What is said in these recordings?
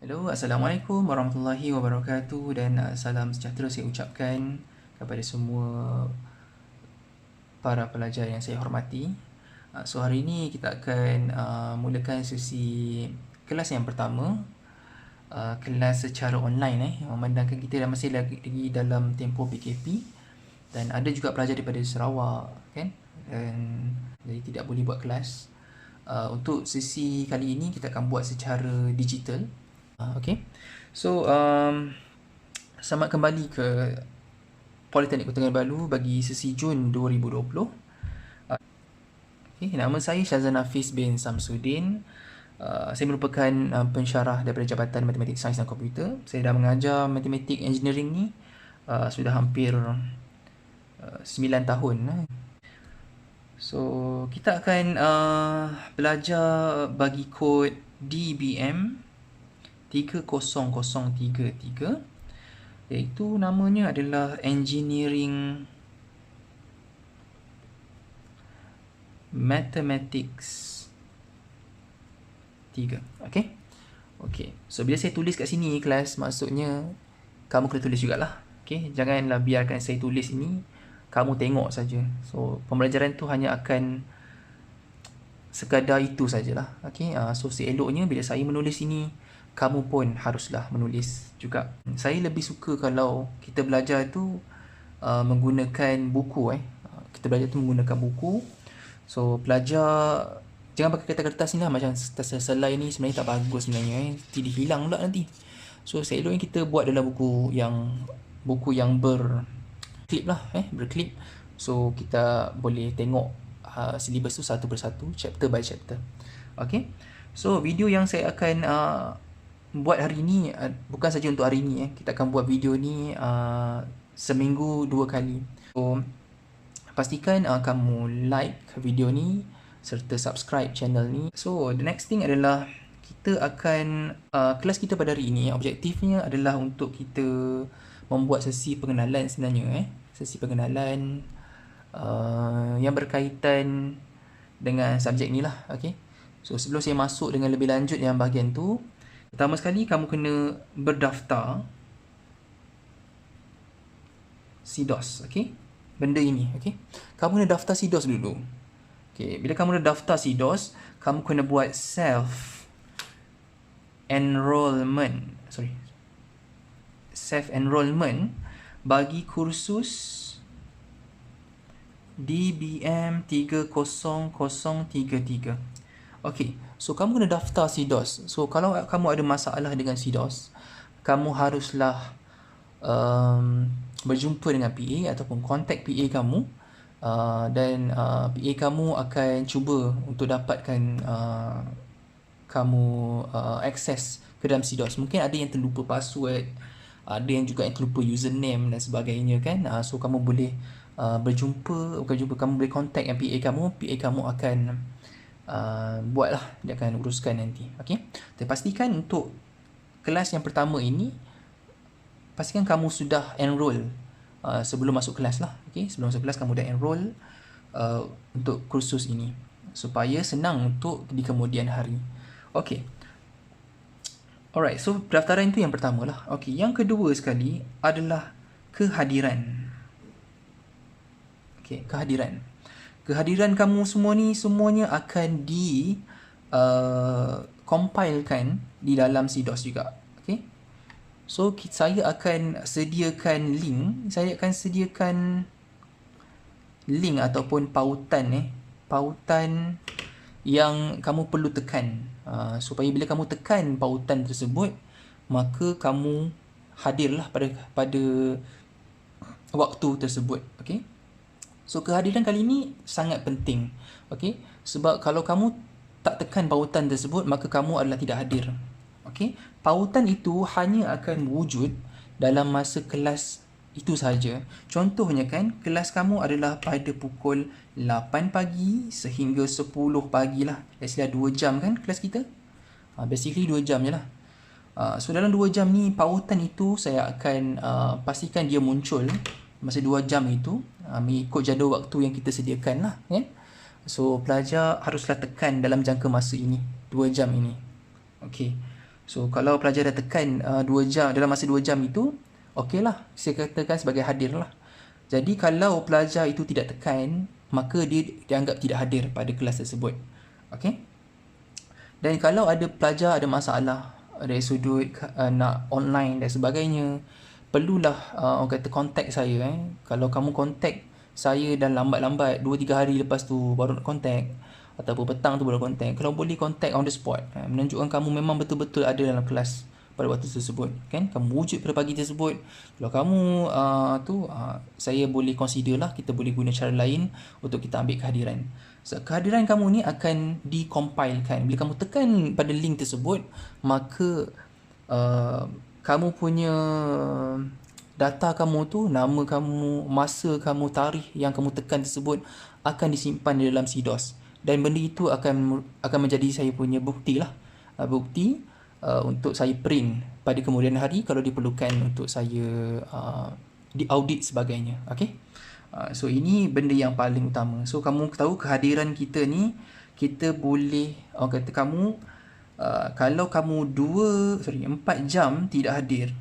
Hello, Assalamualaikum warahmatullahi wabarakatuh dan salam sejahtera saya ucapkan kepada semua para pelajar yang saya hormati. So hari ini kita akan mulakan sesi kelas yang pertama, kelas secara online memandangkan kita masih lagi dalam tempoh PKP dan ada juga pelajar daripada Sarawak kan, dan jadi tidak boleh buat kelas. Untuk sesi kali ini kita akan buat secara digital. Okay, so selamat kembali ke Politeknik Kota Kinabalu bagi sesi Jun 2020. Okay, nama saya Syazan Hafiz bin Samsudin. Saya merupakan pensyarah daripada Jabatan Matematik Sains dan Komputer. Saya dah mengajar matematik engineering ni sudah hampir 9 tahun. So kita akan belajar bagi kod DBM 30033, iaitu namanya adalah Engineering Mathematics 3. Okay? Okay. So bila saya tulis kat sini kelas, maksudnya kamu kena tulis jugalah. Okay? Janganlah biarkan saya tulis ini, kamu tengok saja. So pembelajaran tu hanya akan sekadar itu sajalah. Okay? So seeloknya bila saya menulis ini, kamu pun haruslah menulis juga. Saya lebih suka kalau kita belajar tu menggunakan buku. Kita belajar tu menggunakan buku. So pelajar jangan pakai kertas-kertas ni lah, macam selai ni sebenarnya tak bagus sebenarnya. Jadi hilang pula nanti. So seeloknya kita buat dalam buku yang berklip lah, berklip. So kita boleh tengok syllabus tu satu persatu, chapter by chapter. Okay. So video yang saya akan buat hari ni bukan saja untuk hari ni. Kita akan buat video ni seminggu 2 kali. So pastikan kamu like video ni serta subscribe channel ni. So the next thing adalah kita akan kelas kita pada hari ini objektifnya adalah untuk kita membuat sesi pengenalan sebenarnya. Sesi pengenalan yang berkaitan dengan subjek ni lah. Okay. So sebelum saya masuk dengan lebih lanjut yang bahagian tu, pertama sekali kamu kena berdaftar SIDOS. Okay. Benda ini. Okay. Kamu kena daftar SIDOS dulu. Okay. Bila kamu dah daftar SIDOS, kamu kena buat self enrollment bagi kursus DBM 30033. Okay, so kamu kena daftar SIDOS. So kalau kamu ada masalah dengan SIDOS, kamu haruslah berjumpa dengan PA ataupun contact PA kamu, dan PA kamu akan cuba untuk dapatkan kamu akses ke dalam SIDOS. Mungkin ada yang terlupa password, ada yang juga yang terlupa username dan sebagainya kan. So kamu boleh kamu boleh contact dengan PA kamu akan buatlah, dia akan uruskan nanti. Okay. Dan pastikan untuk kelas yang pertama ini, pastikan kamu sudah enroll sebelum masuk kelas lah. Okay. Sebelum masuk kelas kamu dah enroll untuk kursus ini supaya senang untuk di kemudian hari. Okay. Alright, so pendaftaran itu yang pertama lah. Okay. Yang kedua sekali adalah kehadiran. Okay, kehadiran kamu semua ni semuanya akan compilekan di dalam SIDOS juga. Okay. So saya akan sediakan link ataupun pautan yang kamu perlu tekan, supaya bila kamu tekan pautan tersebut, maka kamu hadirlah pada waktu tersebut. Okay. So kehadiran kali ini sangat penting. Okay. Sebab kalau kamu tak tekan pautan tersebut, maka kamu adalah tidak hadir. Okay. Pautan itu hanya akan wujud dalam masa kelas itu sahaja. Contohnya kan, kelas kamu adalah pada pukul 8 pagi sehingga 10 pagi lah. Dah 2 jam kan kelas kita? Basically 2 jam je lah. So dalam 2 jam ni, pautan itu saya akan pastikan dia muncul masa 2 jam itu, mengikut jadual waktu yang kita sediakan lah kan. So pelajar haruslah tekan dalam jangka masa ini, 2 jam ini. Okay. So kalau pelajar dah tekan 2 jam, dalam masa 2 jam itu, okey lah, saya katakan sebagai hadir lah. Jadi kalau pelajar itu tidak tekan, maka dia dianggap tidak hadir pada kelas tersebut. Okey. Dan kalau ada pelajar ada masalah dari sudut nak online dan sebagainya, perlulah orang kata contact saya. Kalau kamu contact saya dan lambat-lambat 2-3 hari lepas tu baru nak contact, ataupun petang tu baru contact, kalau boleh contact on the spot, menunjukkan kamu memang betul-betul ada dalam kelas pada waktu tersebut, kan? Kamu wujud pada pagi tersebut. Kalau kamu saya boleh consider lah, kita boleh guna cara lain untuk kita ambil kehadiran. So, kehadiran kamu ni akan dicompilekan. Bila kamu tekan pada link tersebut, maka kamu punya data kamu tu, nama kamu, masa kamu, tarikh yang kamu tekan tersebut akan disimpan di dalam CDOS. Dan benda itu akan menjadi saya punya bukti lah. Bukti untuk saya print pada kemudian hari kalau diperlukan untuk saya diaudit sebagainya. Okay? So ini benda yang paling utama. So kamu tahu kehadiran kita ni, kita boleh, orang kata kamu, kalau kamu 4 jam tidak hadir,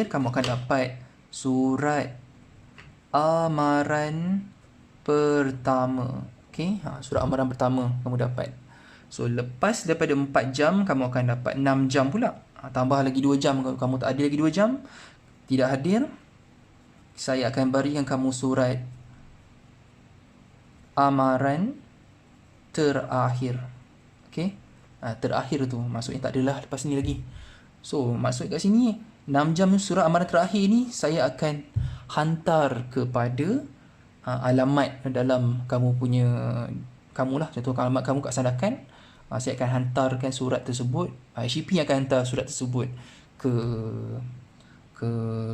kamu akan dapat surat amaran pertama. Okay, surat amaran pertama kamu dapat. So lepas daripada 4 jam, kamu akan dapat 6 jam pula. Tambah lagi 2 jam, kamu tak hadir lagi 2 jam, tidak hadir, saya akan berikan kamu surat amaran terakhir. Okay, terakhir tu maksudnya tak adalah lepas ni lagi. So maksud kat sini 6 jam surat amaran terakhir ni saya akan hantar kepada alamat dalam kamu punya, kamulah, contoh alamat kamu kat Sandakan, saya akan hantarkan surat tersebut, HCP akan hantar surat tersebut ke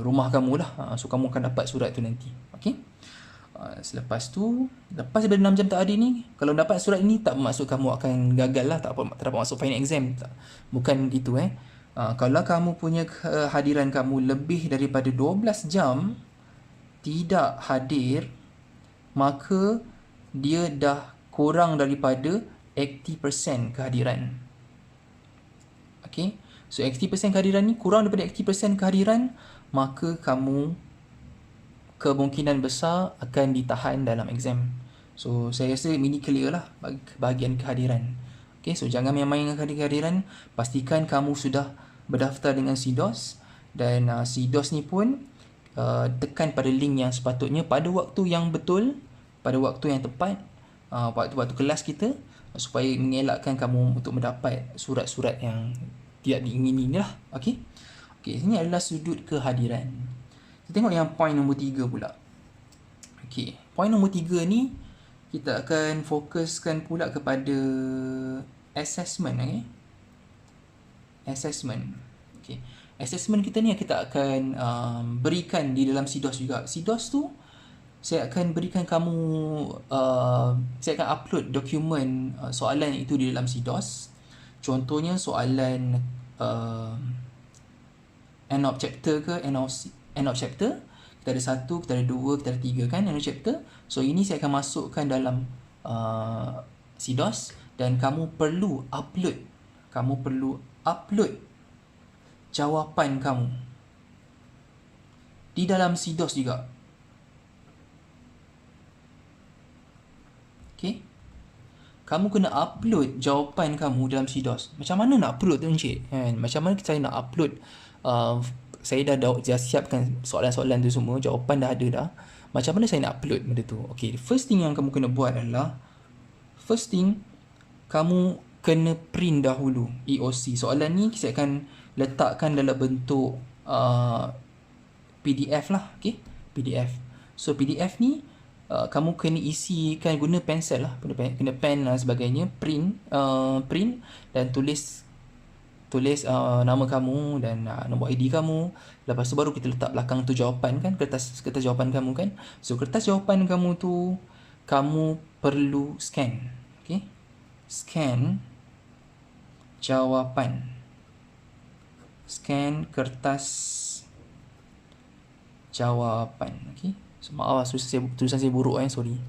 rumah kamu lah. So kamu akan dapat surat tu nanti. Okay. Selepas tu, lepas daripada 6 jam tak hadir ni, kalau dapat surat ini tak bermaksud kamu akan gagal lah, tak dapat masuk final exam, tak. Bukan itu kalau kamu punya kehadiran kamu lebih daripada 12 jam tidak hadir, maka dia dah kurang daripada 80% kehadiran. Okay. So 80% kehadiran ni kurang daripada 80% kehadiran, maka kamu kemungkinan besar akan ditahan dalam exam. So saya rasa ini clear lah bahagian kehadiran. Okay, so jangan main-main dengan kehadiran. Pastikan kamu sudah berdaftar dengan CDOS, dan CDOS ni pun tekan pada link yang sepatutnya pada waktu yang betul, pada waktu yang tepat, waktu kelas kita, supaya mengelakkan kamu untuk mendapat surat-surat yang tidak diingini lah. Okay. Okay, ini adalah sudut kehadiran. Kita tengok yang point nombor 3 pula. Okay, point nombor 3 ni kita akan fokuskan pula kepada assessment. Okay, assessment. Okay, assessment kita ni kita akan berikan di dalam CDOS juga. CDOS tu saya akan berikan kamu, saya akan upload dokumen soalan itu di dalam CDOS. Contohnya soalan end of chapter ke end of chapter. Kita ada 1, kita ada 2, kita ada 3 kan, end of chapter. So ini saya akan masukkan dalam CDOS, dan kamu perlu upload jawapan kamu di dalam CDOS juga. Okay, kamu kena upload jawapan kamu dalam CDOS. Macam mana nak upload tu encik? Macam mana saya nak upload? Saya dah siapkan soalan-soalan tu semua, jawapan dah ada dah. Macam mana saya nak upload benda tu? Okay, first thing yang kamu kena buat adalah, kamu kena print dahulu EOC. Soalan ni saya akan letakkan dalam bentuk PDF lah. Okay, PDF. So PDF ni kamu kena isikan guna pensel lah, kena pen dan sebagainya, print dan tulis nama kamu dan nombor ID kamu. Lepas tu baru kita letak belakang tu jawapan kan, kertas jawapan kamu kan. So kertas jawapan kamu tu kamu perlu scan. Okay, scan jawapan, scan kertas jawapan. Okay, so maaf tulisan saya buruk sorry.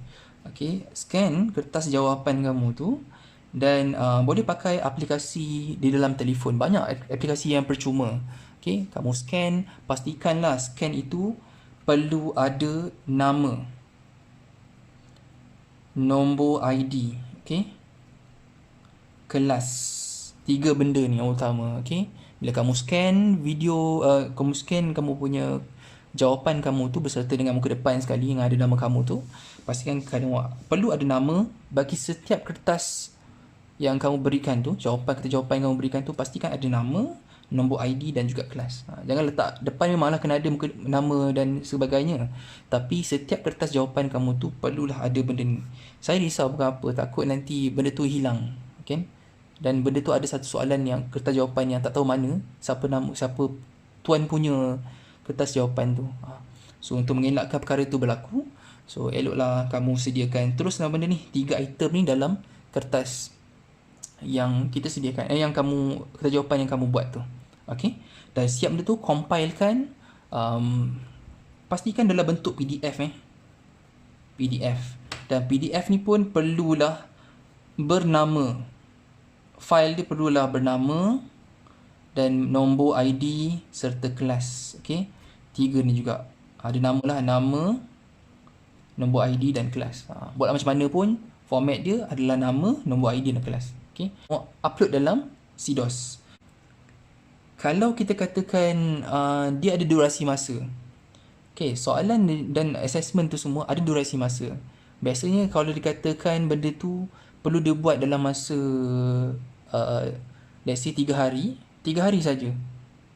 Okay, scan kertas jawapan kamu tu, Dan boleh pakai aplikasi di dalam telefon. Banyak aplikasi yang percuma. Okay, kamu scan, pastikanlah scan itu perlu ada nama, nombor ID, okay, kelas. 3 benda ni yang utama. Okay, bila kamu scan video, kamu scan kamu punya jawapan kamu tu beserta dengan muka depan sekali yang ada nama kamu tu, pastikan perlu ada nama bagi setiap kertas yang kamu berikan tu. Jawapan yang kamu berikan tu pastikan ada nama, nombor ID dan juga kelas. Jangan letak depan, memanglah kena ada muka, nama dan sebagainya, tapi setiap kertas jawapan kamu tu perlulah ada benda ni. Saya risau bukan apa, takut nanti benda tu hilang, okay? Dan benda tu ada satu soalan yang kertas jawapan yang tak tahu mana siapa tuan punya kertas jawapan tu. So untuk mengelakkan perkara tu berlaku, so eloklah kamu sediakan teruslah benda ni, 3 item ni dalam kertas yang kita sediakan, kertas jawapan yang kamu buat tu. Okay, dan siap benda tu, compilekan, pastikan dalam bentuk PDF PDF. Dan PDF ni pun perlulah bernama, file dia perlulah bernama dan nombor ID serta kelas. Okay, 3 ni juga ada nama lah, nama, nombor ID dan kelas. Buatlah macam mana pun, format dia adalah nama, nombor ID dan kelas. Okay, upload dalam CDOS. Kalau kita katakan dia ada durasi masa, okay, soalan dan assessment tu semua ada durasi masa. Biasanya kalau dikatakan benda tu perlu dia buat dalam masa let's say 3 hari, 3 hari saja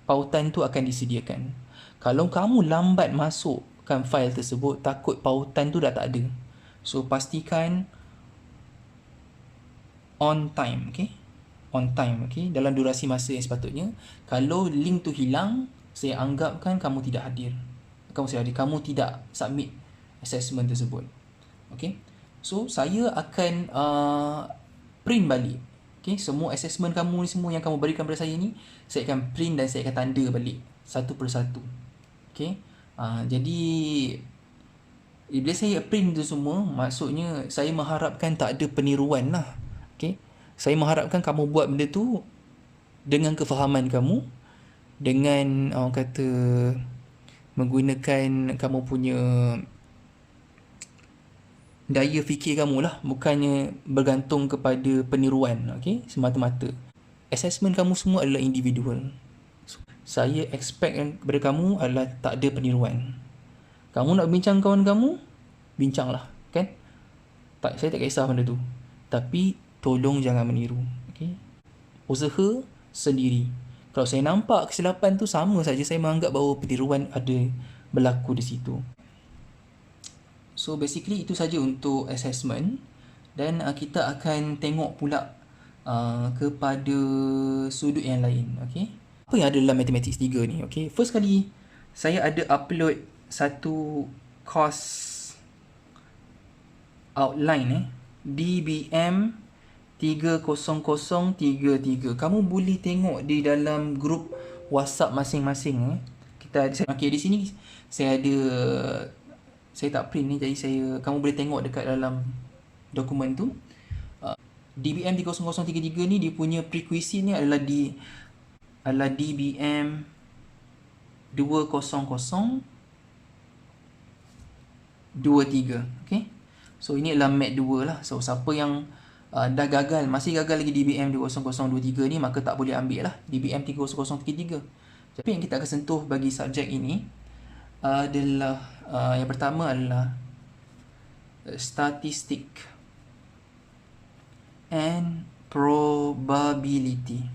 pautan tu akan disediakan. Kalau kamu lambat masukkan file tersebut, takut pautan tu dah tak ada. So pastikan on time, okay? On time, okay? Dalam durasi masa yang sepatutnya. Kalau link tu hilang, saya anggapkan kamu tidak hadir. Kamu tidak submit assessment tersebut. Okay? So saya akan print balik, okay? Semua assessment kamu ni, semua yang kamu berikan kepada saya ni, saya akan print dan saya akan tanda balik satu persatu. Okay? Jadi bila saya print tu semua, maksudnya saya mengharapkan tak ada peniruan lah. Okay? Saya mengharapkan kamu buat benda tu dengan kefahaman kamu, dengan orang kata menggunakan kamu punya daya fikir kamu lah, bukannya bergantung kepada peniruan, okay? Semata-mata. Assessment kamu semua adalah individual. Saya expect daripada kamu adalah tak ada peniruan. Kamu nak bincang kawan kamu, bincanglah, kan? Saya tak kisah benda tu. Tapi tolong jangan meniru, okay? Usaha sendiri. Kalau saya nampak kesilapan tu, sama saja saya menganggap bahawa peniruan ada berlaku di situ. So basically itu saja untuk assessment. Dan kita akan tengok pula kepada sudut yang lain, okay? Apa yang ada dalam Mathematics 3 ni, okay? First kali saya ada upload satu course outline DBM 30033. Kamu boleh tengok di dalam grup WhatsApp masing-masing. Okay, di sini saya tak print ni, jadi kamu boleh tengok dekat dalam dokumen tu. DBM 30033 ni dia punya prerequisite ni adalah DBM 20023. Okay, so ini adalah Mat 2 lah. So siapa yang dah gagal, masih gagal lagi DBM 20023 ni, maka tak boleh ambil lah DBM 30033. Tapi yang kita akan sentuh bagi subjek ini adalah yang pertama adalah statistik and probability.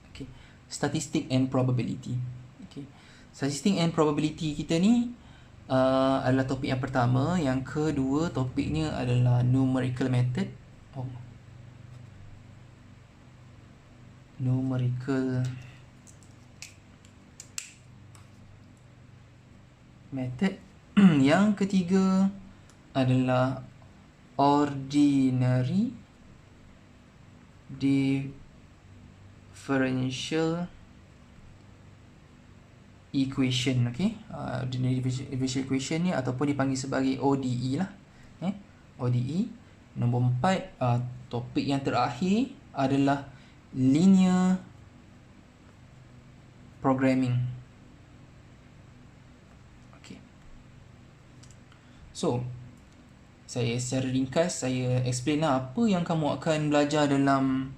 Okay, statistik and probability. Okay, statistik and probability kita ni adalah topik yang pertama. Yang kedua topiknya adalah numerical method. Numerical method. Yang ketiga adalah ordinary differential equation. Okay, ordinary differential equation ni ataupun dipanggil sebagai ODE lah. ODE. Nombor 4 Topik yang terakhir adalah linear programming. Okay. So, saya secara ringkas saya explain lah apa yang kamu akan belajar dalam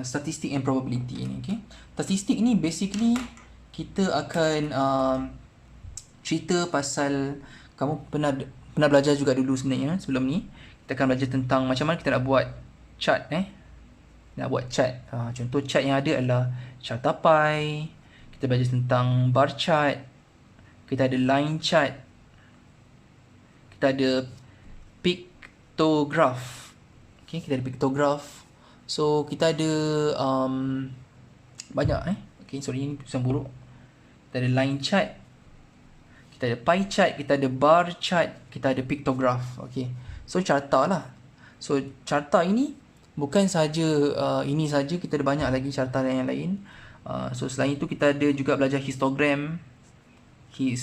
statistik and probability ni. Okay. Statistik ni basically kita akan cerita pasal, kamu pernah belajar juga dulu sebenarnya sebelum ni. Kita akan belajar tentang macam mana kita nak buat chart nak buat chart. Contoh chart yang ada adalah carta pie. Kita belajar tentang bar chart. Kita ada line chart. Kita ada pictograph. Okay, kita ada pictograph. So kita ada banyak okay, sorry, ini tulisan buruk. Kita ada line chart, kita ada pie chart, kita ada bar chart, kita ada pictograph. Okay, so carta lah. So carta ini bukan saja ini saja, kita ada banyak lagi carta yang lain. So selain itu kita ada juga belajar histogram. Okay,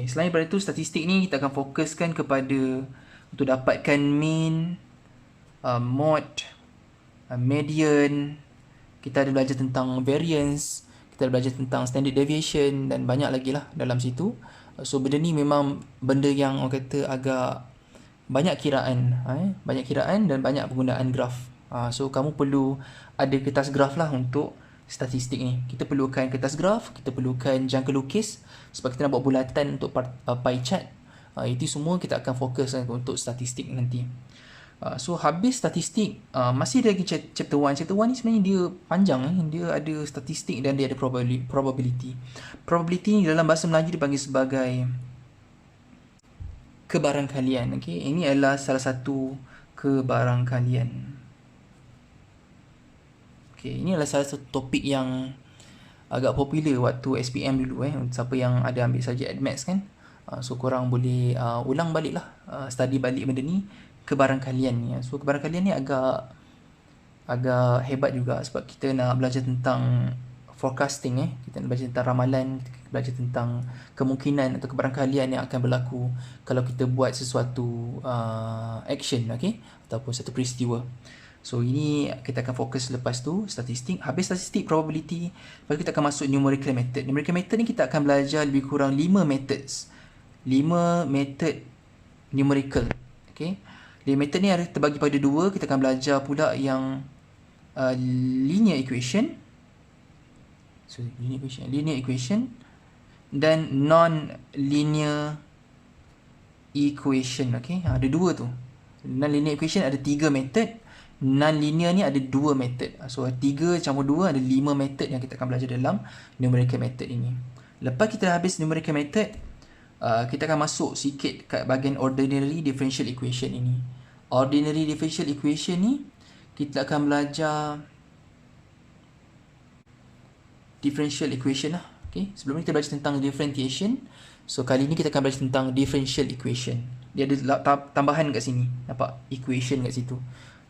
selain daripada itu, statistik ni kita akan fokuskan kepada untuk dapatkan mean, mode, median. Kita ada belajar tentang variance, kita ada belajar tentang standard deviation dan banyak lagi lah dalam situ. So benda ni memang benda yang orang kata agak banyak kiraan, dan banyak penggunaan graf. So kamu perlu ada kertas graf lah untuk statistik ni. Kita perlukan kertas graf, kita perlukan jangka lukis sebab kita nak buat bulatan untuk pie chart. Itu semua kita akan fokus untuk statistik nanti. So habis statistik, masih ada lagi chapter 1. Chapter 1 ni sebenarnya dia panjang. Dia ada statistik dan dia ada probability. Probability ni dalam bahasa Melayu dipanggil sebagai kebarangkalian. Okay? Ini adalah salah satu kebarangkalian. Okay, ini adalah salah satu topik yang agak popular waktu SPM dulu. Siapa yang ada ambil subjek Admaths kan. So korang boleh ulang balik lah, study balik benda ni, kebarangkalian ni. So kebarangkalian ni agak hebat juga sebab kita nak belajar tentang forecasting. Kita nak belajar tentang ramalan, kita belajar tentang kemungkinan atau kebarangkalian yang akan berlaku kalau kita buat sesuatu action, okay? Ataupun satu peristiwa. So ini kita akan fokus lepas tu statistik. Habis statistik, probability, lepas kita akan masuk numerical method. Numerical method ni kita akan belajar lebih kurang 5 methods. 5 method numerical. Okay, 5 method ni ada terbagi pada 2. Kita akan belajar pula yang linear equation. So linear equation dan non-linear equation. Okay, ada 2 tu. Non-linear equation ada 3 method. Non-linear ni ada 2 method. So 3 campur 2 ada 5 method yang kita akan belajar dalam numerical method ini. Lepas kita dah habis numerical method, kita akan masuk sikit kat bahagian ordinary differential equation ini. Ordinary differential equation ni kita akan belajar differential equation lah. Okay, sebelum ni kita belajar tentang differentiation. So kali ni kita akan belajar tentang differential equation. Dia ada tambahan kat sini. Nampak equation kat situ.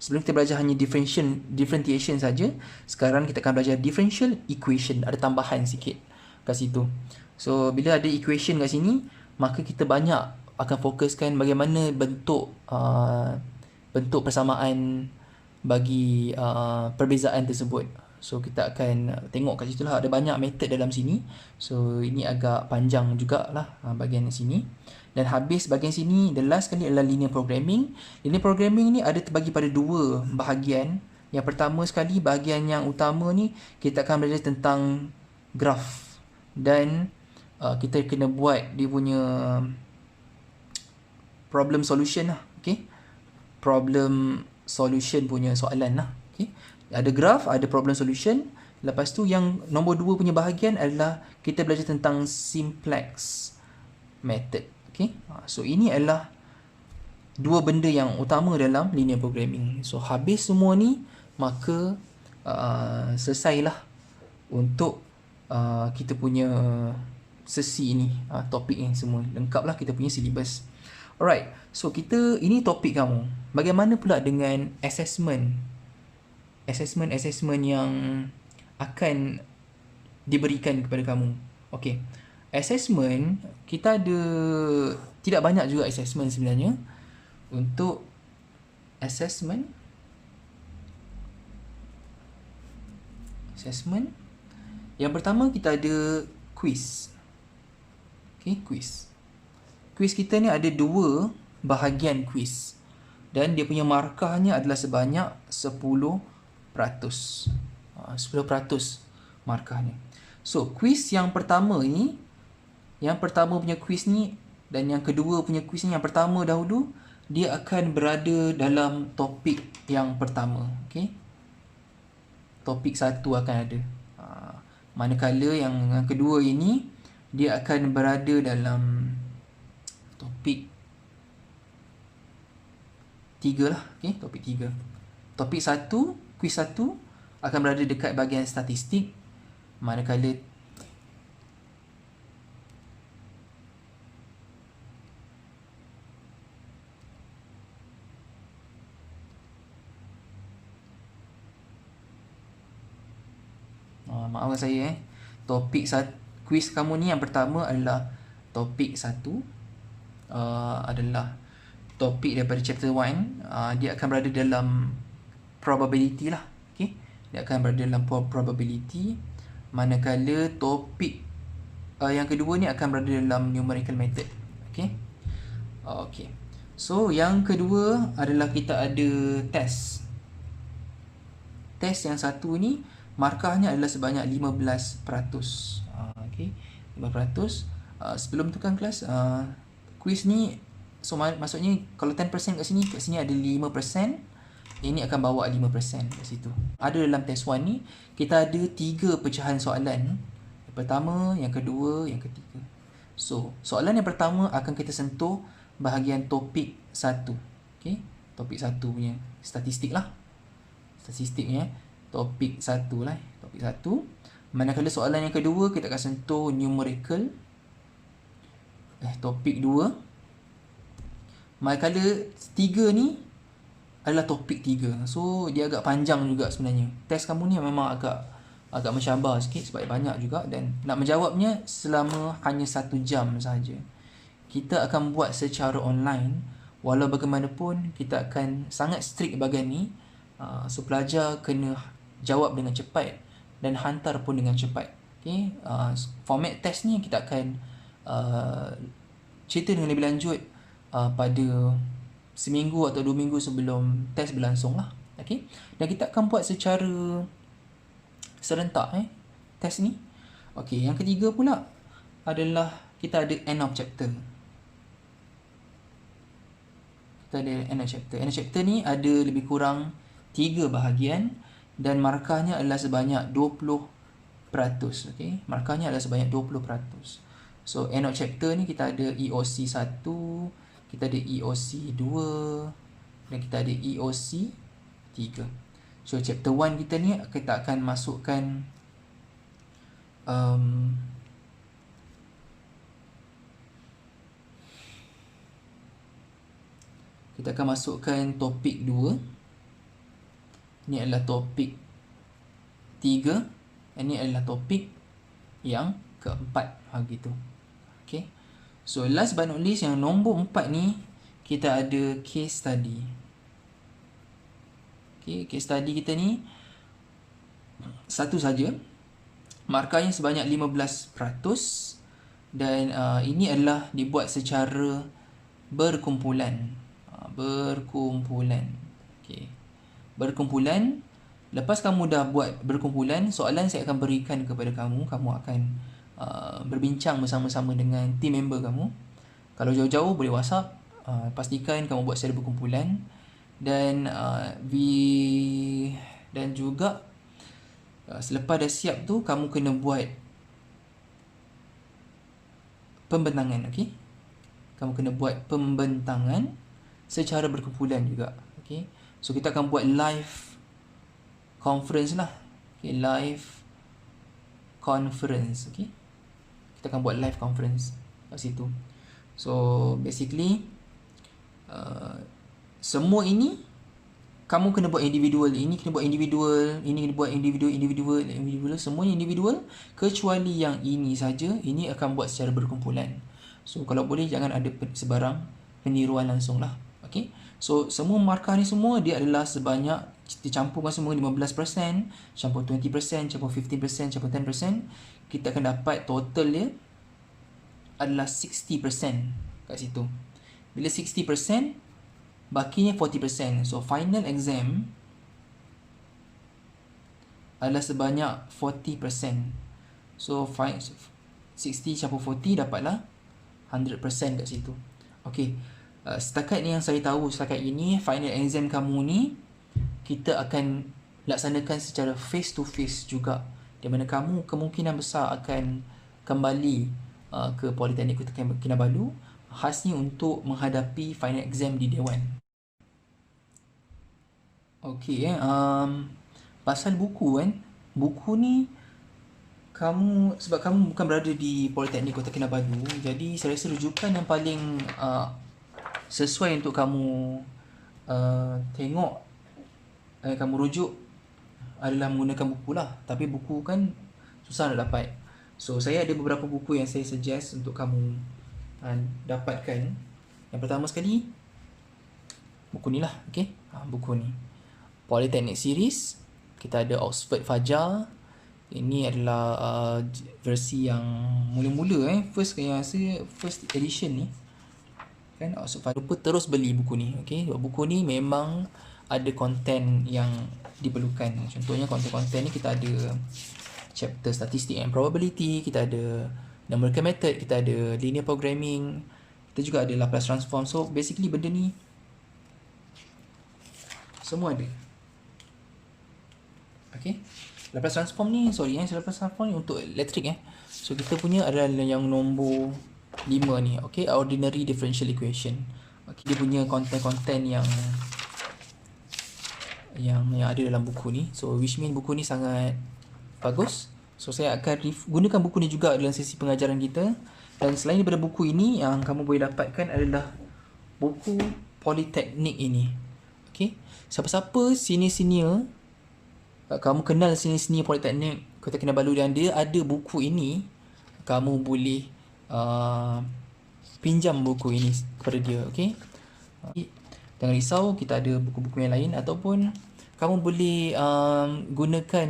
Sebelum kita belajar hanya differentiation saja, sekarang kita akan belajar differential equation. Ada tambahan sikit kat situ. So bila ada equation kat sini, maka kita banyak akan fokuskan bagaimana bentuk persamaan bagi perbezaan tersebut. So kita akan tengok kat situ lah, ada banyak method dalam sini. So ini agak panjang jugalah bahagian sini. Dan habis bahagian sini, the last kali adalah linear programming. Linear programming ni ada terbagi pada 2 bahagian. Yang pertama sekali, bahagian yang utama ni, kita akan belajar tentang graf. Dan kita kena buat dia punya problem solution lah. Okay, problem solution punya soalan lah. Okay, ada graf, ada problem solution. Lepas tu yang nombor 2 punya bahagian adalah kita belajar tentang simplex method. Okay, so ini adalah 2 benda yang utama dalam linear programming. So habis semua ni, maka selesailah untuk kita punya sesi ni, topik ni semua. Lengkaplah kita punya syllabus. Alright, so ini topik kamu. Bagaimana pula dengan assessment yang akan diberikan kepada kamu? Okay, assessment, kita ada tidak banyak juga assessment sebenarnya. Untuk assessment. Yang pertama kita ada quiz. Okay, quiz. Quiz kita ni ada 2 bahagian quiz. Dan dia punya markahnya adalah sebanyak 10%. 10% markahnya. So, quiz yang pertama punya quiz ni dan yang kedua punya quiz ni, yang pertama dahulu, dia akan berada dalam topik yang pertama. Okay? Topik 1 akan ada. Manakala yang kedua ini, dia akan berada dalam topik 3 lah. Okay? Topik 3. Topik 1, quiz 1 akan berada dekat bahagian statistik. Manakala maafkan saya topik quiz kamu ni yang pertama adalah topik 1, adalah topik daripada chapter 1. Dia akan berada dalam probability lah. Okay? Dia akan berada dalam probability. Manakala topik yang kedua ni akan berada dalam numerical method. Okay? Okay. So yang kedua adalah kita ada test. Test yang satu ni markahnya adalah sebanyak 15%. Okay, 15%. Sebelum tu kan kelas, quiz ni, so maksudnya kalau 10% kat sini ada 5%. Ini akan bawa 5% kat situ. Ada dalam test 1 ni, kita ada 3 pecahan soalan. Yang pertama, yang kedua, yang ketiga. So, soalan yang pertama akan kita sentuh bahagian topik 1. Okay, topik 1 punya statistik lah. Statistiknya topik 1 lah. Topik 1. Manakala soalan yang kedua kita akan sentuh numerical. Topik 2. Manakala 3 ni adalah topik 3. So dia agak panjang juga sebenarnya. Test kamu ni memang agak mencabar sikit sebab banyak juga, dan nak menjawabnya selama hanya 1 jam saja. Kita akan buat secara online. Walau bagaimanapun kita akan sangat strict bahagian ni. So pelajar kena jawab dengan cepat dan hantar pun dengan cepat. Okay? Format test ni kita akan cerita dengan lebih lanjut pada seminggu atau 2 minggu sebelum test berlangsung lah. Okay? Dan kita akan buat secara serentak test ni. Okay, yang ketiga pula adalah kita ada end of chapter. Kita ada end of chapter. End of chapter ni ada lebih kurang 3 bahagian dan markahnya adalah sebanyak 20%. Okay? Markahnya adalah sebanyak 20%. So, end of chapter ni kita ada EOC 1, kita ada EOC 2 dan kita ada EOC 3. So, chapter 1 kita ni kita akan masukkan topik 2. Ini adalah topik 3. Ini adalah topik yang keempat. Gitu. Okay. So, last but not least, yang nombor 4 ni, kita ada case study. Okay, case study kita ni satu saja. Markahnya sebanyak 15%. Dan ini adalah dibuat secara berkumpulan. Okay. Berkumpulan. Lepas kamu dah buat berkumpulan, soalan saya akan berikan kepada kamu. Kamu akan berbincang bersama-sama dengan team member kamu. Kalau jauh-jauh boleh WhatsApp. Pastikan kamu buat secara berkumpulan. Dan dan juga selepas dah siap tu, kamu kena buat pembentangan. Okay? Kamu kena buat pembentangan secara berkumpulan juga. Okay? So kita akan buat live conference lah. Okay, live conference. Okay, kita akan buat live conference kat situ. So basically semua ini kamu kena buat individual. Ini kena buat individual, ini kena buat individual, semuanya individual kecuali yang ini saja. Ini akan buat secara berkumpulan. So kalau boleh jangan ada sebarang peniruan langsung lah. Okay. So semua markah ni semua dia adalah sebanyak, dicampurkan semua 15%, campur 20%, campur 15%, campur 10%, kita akan dapat total dia adalah 60% kat situ. Bila 60%, bakinya 40%. So final exam adalah sebanyak 40%. So 60 campur 40 dapatlah 100% kat situ. Okay. Setakat ni yang saya tahu setakat ini, final exam kamu ni kita akan laksanakan secara face to face juga, di mana kamu kemungkinan besar akan kembali ke Politeknik Kota Kinabalu khasnya untuk menghadapi final exam di Dewan. Okey, pasal buku kan, buku ni sebab kamu bukan berada di Politeknik Kota Kinabalu, jadi saya rasa rujukan yang paling sesuai untuk kamu tengok, kamu rujuk adalah menggunakan buku lah. Tapi buku kan susah nak dapat. So saya ada beberapa buku yang saya suggest untuk kamu dapatkan. Yang pertama sekali, buku ni lah. Okay? Buku ni Polytechnic Series. Kita ada Oxford Fajar. Ini adalah versi yang mula-mula first edition ni kan. Oxford Fajar. Lupa terus beli buku ni. Okay? Buku ni memang ada konten yang diperlukan. Contohnya konten-konten ni kita ada chapter statistik and probability, kita ada numerical method, kita ada linear programming, kita juga ada Laplace transform. So basically benda ni semua ada. Okay, Laplace transform ni, Laplace transform ni untuk elektrik So kita punya adalah yang nombor 5 ni. Okay, ordinary differential equation. Okay, dia punya konten-konten yang ada dalam buku ni. So which mean buku ni sangat bagus. So saya akan gunakan buku ni juga dalam sesi pengajaran kita. Dan selain daripada buku ini, yang kamu boleh dapatkan adalah buku Politeknik ini. Okay, siapa-siapa senior-senior kamu kenal, senior-senior Politeknik Kota Kinabalu dan dia ada buku ini, kamu boleh pinjam buku ini kepada dia. Okay, jangan risau, kita ada buku-buku yang lain, ataupun kamu boleh gunakan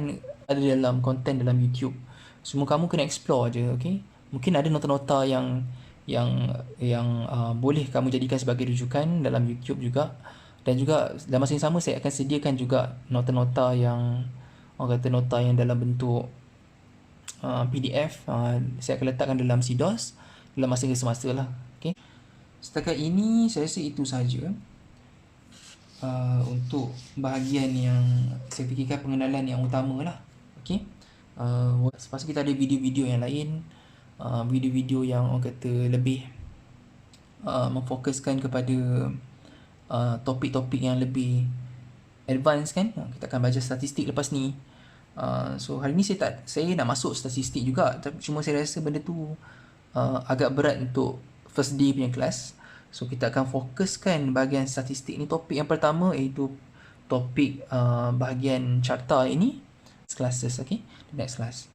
ada dalam konten dalam YouTube. Semua kamu kena explore je. Okay, mungkin ada nota-nota yang boleh kamu jadikan sebagai rujukan dalam YouTube juga. Dan juga dalam masa yang sama saya akan sediakan juga nota-nota yang nota yang dalam bentuk PDF. Saya akan letakkan dalam CDOS dalam masa ke semasa lah. Okay, setakat ini saya rasa itu sahaja untuk bahagian yang saya fikirkan pengenalan yang utama lah. Okay, lepas kita ada video-video yang lain, video-video yang orang kata lebih memfokuskan kepada topik-topik yang lebih advance kan. Kita akan belajar statistik lepas ni. So hari ni saya nak masuk statistik juga, tapi cuma saya rasa benda tu agak berat untuk first day punya kelas. So kita akan fokuskan bahagian statistik ni. Topik yang pertama iaitu topik bahagian carta ini. Classes, okay, the next class.